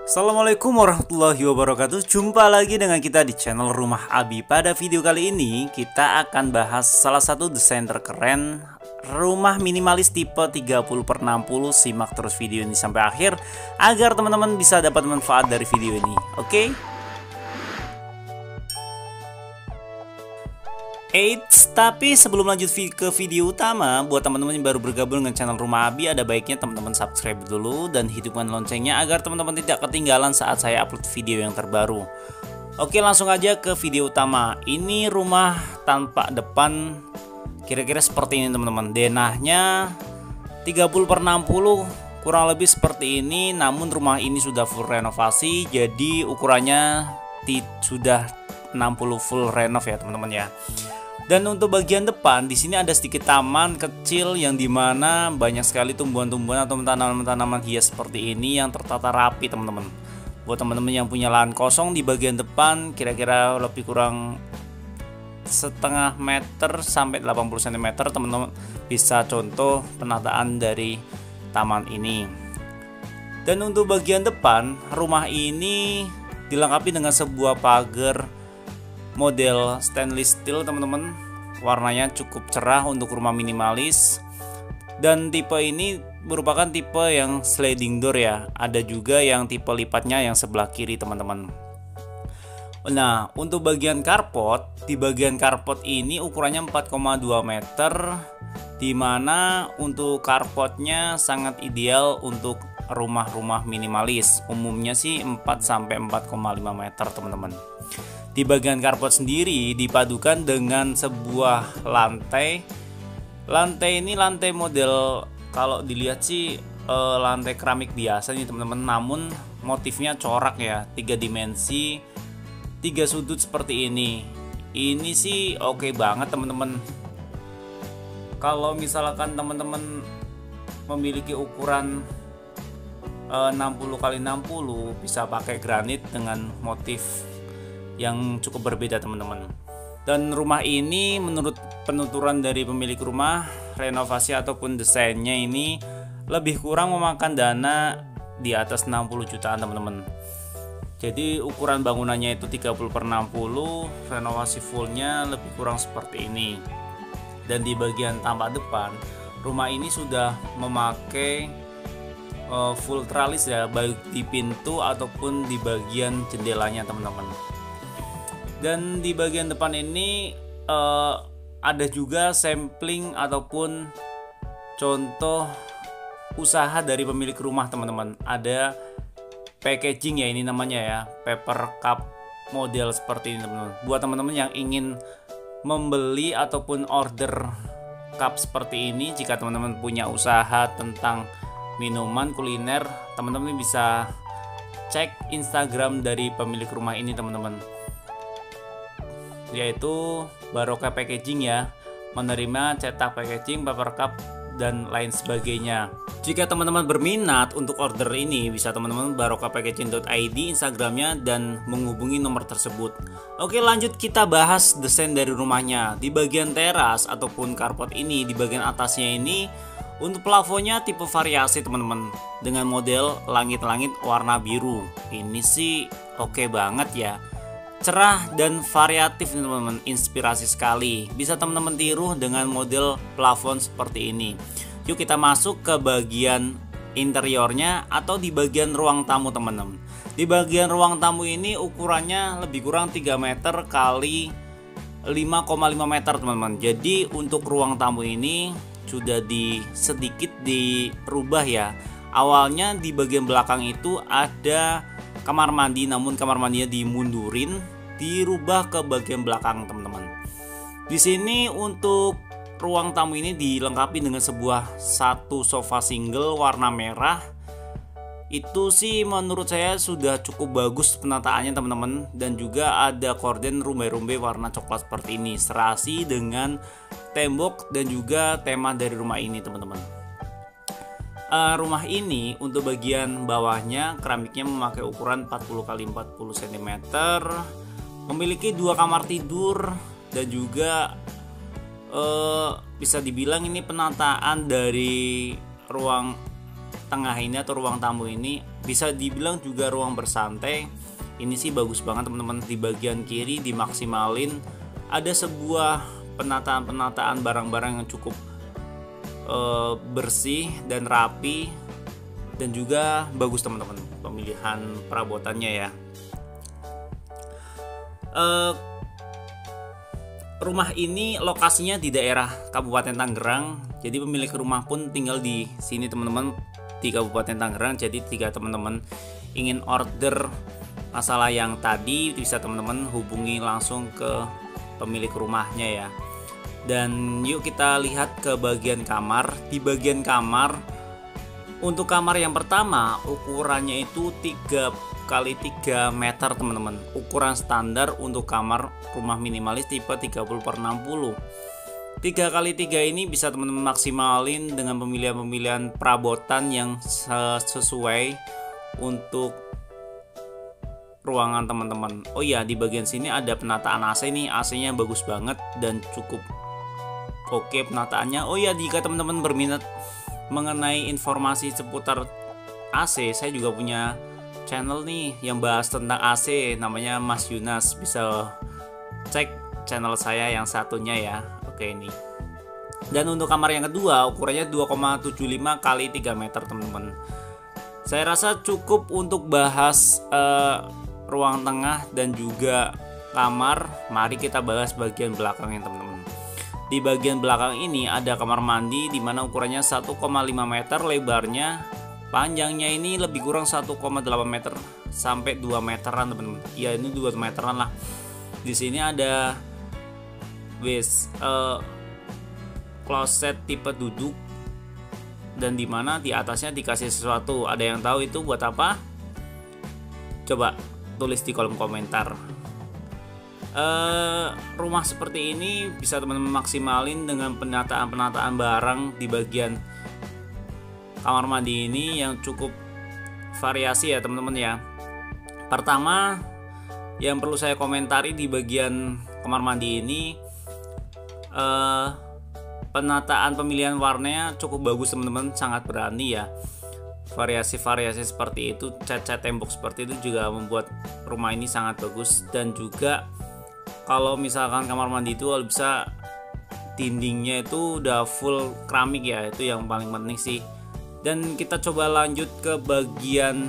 Assalamualaikum warahmatullahi wabarakatuh. Jumpa lagi dengan kita di channel Rumah Abi. Pada video kali ini kita akan bahas salah satu desain terkeren rumah minimalis tipe 30/60. Simak terus video ini sampai akhir agar teman-teman bisa dapat manfaat dari video ini. Oke? Eits, tapi sebelum lanjut ke video utama, buat teman-teman yang baru bergabung dengan channel Rumah Abi, ada baiknya teman-teman subscribe dulu dan hidupkan loncengnya agar teman-teman tidak ketinggalan saat saya upload video yang terbaru. Oke, langsung aja ke video utama. Ini rumah tanpa depan kira-kira seperti ini teman-teman. Denahnya 30/60, kurang lebih seperti ini. Namun rumah ini sudah full renovasi, jadi ukurannya sudah 60 full renov ya teman-teman ya. Dan untuk bagian depan di sini ada sedikit taman kecil yang dimana banyak sekali tumbuhan-tumbuhan atau tanaman-tanaman hias seperti ini yang tertata rapi teman-teman. Buat teman-teman yang punya lahan kosong di bagian depan kira-kira lebih kurang setengah meter sampai 80 cm, teman-teman bisa contoh penataan dari taman ini. Dan untuk bagian depan rumah ini dilengkapi dengan sebuah pagar model stainless steel teman-teman. Warnanya cukup cerah untuk rumah minimalis. Dan tipe ini merupakan tipe yang sliding door ya. Ada juga yang tipe lipatnya yang sebelah kiri teman-teman. Nah, untuk bagian carport, di bagian carport ini ukurannya 4,2 meter, dimana untuk carportnya sangat ideal untuk rumah-rumah minimalis. Umumnya sih 4 sampai 4,5 meter teman-teman. Di bagian carport sendiri dipadukan dengan sebuah lantai. Lantai ini lantai model, kalau dilihat sih lantai keramik biasa nih teman-teman, namun motifnya corak ya, 3 dimensi, 3 sudut seperti ini. Ini sih oke banget teman-teman. Kalau misalkan teman-teman memiliki ukuran 60 x 60, bisa pakai granit dengan motif yang cukup berbeda teman-teman. Dan rumah ini menurut penuturan dari pemilik rumah, renovasi ataupun desainnya ini lebih kurang memakan dana di atas 60 jutaan teman-teman. Jadi ukuran bangunannya itu 30/60, renovasi fullnya lebih kurang seperti ini. Dan di bagian tampak depan, rumah ini sudah memakai full tralis ya, baik di pintu ataupun di bagian jendelanya teman-teman. Dan di bagian depan ini ada juga sampling ataupun contoh usaha dari pemilik rumah teman-teman. Ada packaging ya, ini namanya ya, paper cup model seperti ini teman-teman. Buat teman-teman yang ingin membeli ataupun order cup seperti ini, jika teman-teman punya usaha tentang minuman kuliner, teman-teman bisa cek Instagram dari pemilik rumah ini teman-teman, yaitu Barokah Packaging ya, menerima cetak packaging, paper cup dan lain sebagainya. Jika teman-teman berminat untuk order ini, bisa teman-teman barokahpackaging.id Instagramnya dan menghubungi nomor tersebut. Oke, lanjut kita bahas desain dari rumahnya. Di bagian teras ataupun carport ini, di bagian atasnya ini untuk plafonnya tipe variasi teman-teman, dengan model langit-langit warna biru. Ini sih oke banget ya, cerah dan variatif nih teman-teman, inspirasi sekali. Bisa teman-teman tiru dengan model plafon seperti ini. Yuk kita masuk ke bagian interiornya atau di bagian ruang tamu teman-teman. Di bagian ruang tamu ini ukurannya lebih kurang 3 meter kali 5,5 meter teman-teman. Jadi untuk ruang tamu ini sudah sedikit dirubah ya. Awalnya di bagian belakang itu ada kamar mandi, namun kamar mandinya dimundurin, dirubah ke bagian belakang teman-teman. Di sini untuk ruang tamu ini dilengkapi dengan satu sofa single warna merah. Itu sih menurut saya sudah cukup bagus penataannya teman-teman. Dan juga ada korden rumbai-rumbai warna coklat seperti ini, serasi dengan tembok dan juga tema dari rumah ini teman-teman. Rumah ini untuk bagian bawahnya keramiknya memakai ukuran 40 x 40 cm, memiliki 2 kamar tidur dan juga bisa dibilang ini penataan dari ruang tengah ini atau ruang tamu ini bisa dibilang juga ruang bersantai. Ini sih bagus banget teman-teman. Di bagian kiri dimaksimalin ada sebuah penataan barang-barang yang cukup bersih dan rapi, dan juga bagus teman-teman pemilihan perabotannya ya. Rumah ini lokasinya di daerah Kabupaten Tangerang, jadi pemilik rumah pun tinggal di sini teman-teman, di Kabupaten Tangerang. Jadi jika teman-teman ingin order masalah yang tadi, bisa teman-teman hubungi langsung ke pemilik rumahnya ya. Dan yuk kita lihat ke bagian kamar. Di bagian kamar, untuk kamar yang pertama ukurannya itu 3x3 meter teman-teman. Ukuran standar untuk kamar rumah minimalis tipe 30/60. 3x3 ini bisa teman-teman maksimalin dengan pemilihan perabotan yang sesuai untuk ruangan teman-teman. Oh iya, di bagian sini ada penataan AC nih. AC-nya bagus banget dan cukup oke penataannya. Oh iya, jika teman-teman berminat mengenai informasi seputar AC, saya juga punya channel nih yang bahas tentang AC, namanya Mas Yunas. Bisa cek channel saya yang satunya ya. Oke ini. Dan untuk kamar yang kedua ukurannya 2,75x3 meter teman-teman. Saya rasa cukup untuk bahas ruang tengah dan juga kamar. Mari kita bahas bagian belakangnya teman-teman. Di bagian belakang ini ada kamar mandi di mana ukurannya 1,5 meter lebarnya. Panjangnya ini lebih kurang 1,8 meter sampai 2 meteran teman-teman. Ya ini 2 meteran lah. Di sini ada kloset tipe duduk, dan dimana di atasnya dikasih sesuatu. Ada yang tahu itu buat apa? Coba tulis di kolom komentar. Rumah seperti ini bisa teman-teman maksimalin dengan penataan barang di bagian kamar mandi ini yang cukup variasi ya teman-teman ya. Pertama yang perlu saya komentari di bagian kamar mandi ini, penataan pemilihan warnanya cukup bagus teman-teman, sangat berani ya. Variasi-variasi seperti itu, cat-cat tembok seperti itu juga membuat rumah ini sangat bagus. Dan juga kalau misalkan kamar mandi itu bisa dindingnya itu udah full keramik ya, itu yang paling penting sih. Dan kita coba lanjut ke bagian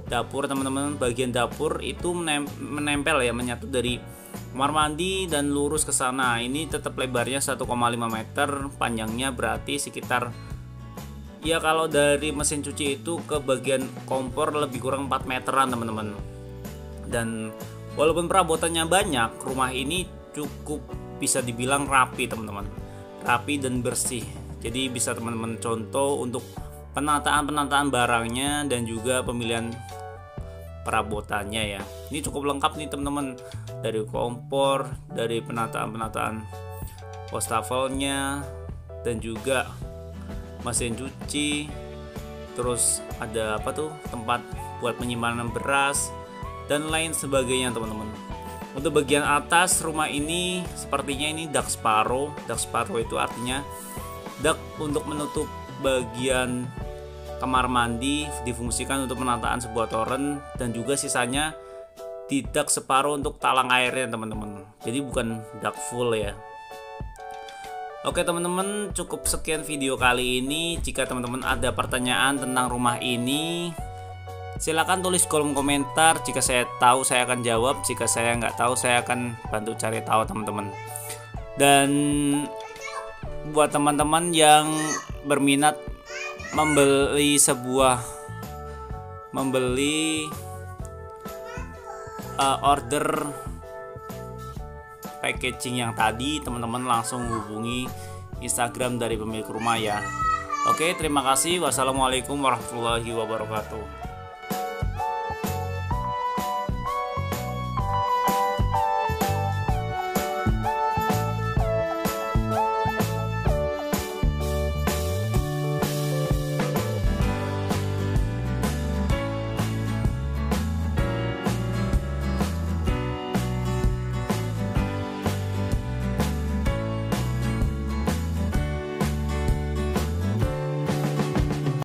dapur teman-teman. Bagian dapur itu menempel ya, menyatu dari kamar mandi dan lurus ke sana. Ini tetap lebarnya 1,5 meter, panjangnya berarti sekitar, ya kalau dari mesin cuci itu ke bagian kompor lebih kurang 4 meteran teman-teman. Dan walaupun perabotannya banyak, rumah ini cukup bisa dibilang rapi teman-teman, rapi dan bersih. Jadi bisa teman-teman contoh untuk penataan barangnya dan juga pemilihan perabotannya ya. Ini cukup lengkap nih teman-teman, dari kompor, dari penataan wastafelnya, dan juga mesin cuci. Terus ada apa tuh, tempat buat penyimpanan beras dan lain sebagainya teman-teman. Untuk bagian atas rumah ini sepertinya ini dak sparo. Dak sparo itu artinya dak untuk menutup bagian kamar mandi, difungsikan untuk penataan sebuah toren, dan juga sisanya di dak separuh untuk talang airnya teman-teman. Jadi bukan dak full ya. Oke teman-teman, cukup sekian video kali ini. Jika teman-teman ada pertanyaan tentang rumah ini, silakan tulis kolom komentar. Jika saya tahu saya akan jawab, jika saya nggak tahu saya akan bantu cari tahu teman-teman. Dan buat teman-teman yang berminat membeli order packaging yang tadi, teman-teman langsung hubungi Instagram dari pemilik rumah ya. Oke, terima kasih. Wassalamualaikum warahmatullahi wabarakatuh.